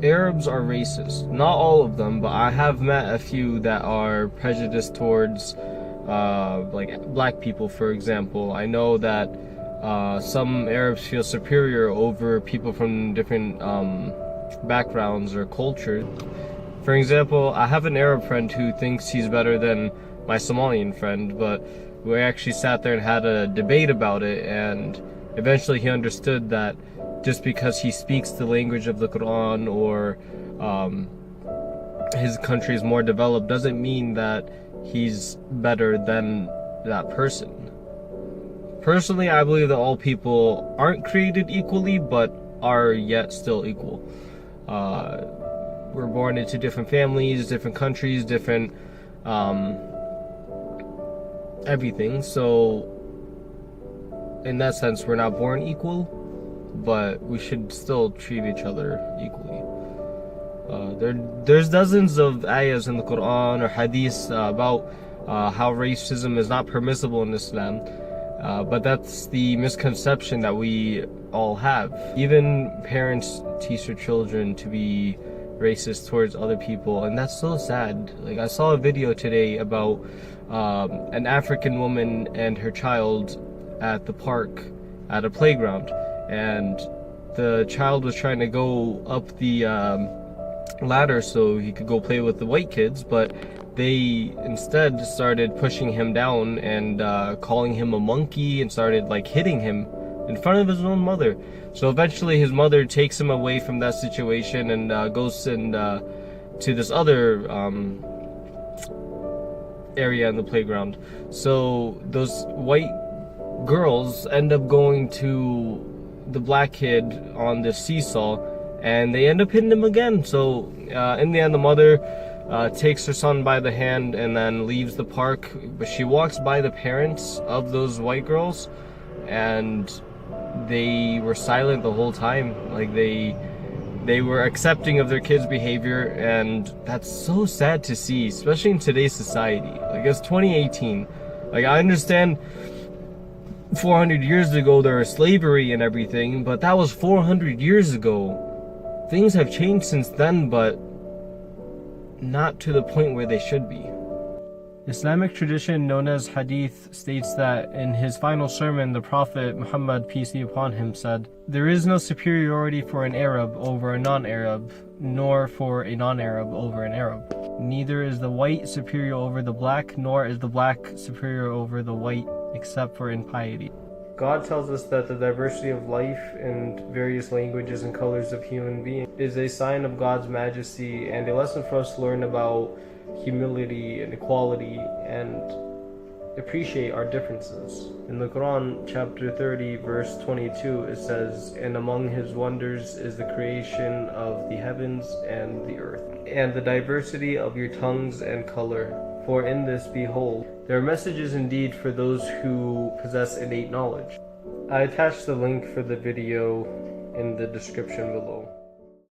Arabs are racist. Not all of them, but I have met a few that are prejudiced towards like black people, for example. I know that some Arabs feel superior over people from different backgrounds or cultures. For example, I have an Arab friend who thinks he's better than my Somalian friend, but we actually sat there and had a debate about it, and eventually he understood that just because he speaks the language of the Quran or his country is more developed doesn't mean that he's better than that person. Personally, I believe that all people aren't created equally, but are yet still equal. We're born into different families, different countries, different everything. So in that sense, we're not born equal, but we should still treat each other equally. There's dozens of ayahs in the Quran or hadiths about how racism is not permissible in Islam, but that's the misconception that we all have. Even parents teach their children to be racist towards other people, and that's so sad. Like, I saw a video today about an African woman and her child at the park at a playground, and the child was trying to go up the ladder so he could go play with the white kids, but they instead started pushing him down and calling him a monkey and started like hitting him in front of his own mother. So eventually his mother takes him away from that situation and goes and to this other area in the playground. So those white girls end up going to the black kid on the seesaw, and they end up hitting him again. So in the end, the mother takes her son by the hand and then leaves the park, but she walks by the parents of those white girls, and they were silent the whole time. Like, they were accepting of their kids' behavior, and that's so sad to see, especially in today's society. Like, it's 2018. Like, I understand 400 years ago there was slavery and everything, but that was 400 years ago. Things have changed since then, but not to the point where they should be. Islamic tradition known as Hadith states that in his final sermon, the Prophet Muhammad, peace be upon him, said, "There is no superiority for an Arab over a non-Arab, nor for a non-Arab over an Arab. Neither is the white superior over the black, nor is the black superior over the white, except for in piety." God tells us that the diversity of life and various languages and colors of human beings is a sign of God's majesty and a lesson for us to learn about humility and equality and appreciate our differences. In the Quran, chapter 30, verse 22, it says, "And among his wonders is the creation of the heavens and the earth, and the diversity of your tongues and color. For in this, behold, there are messages indeed for those who possess innate knowledge." I attached the link for the video in the description below.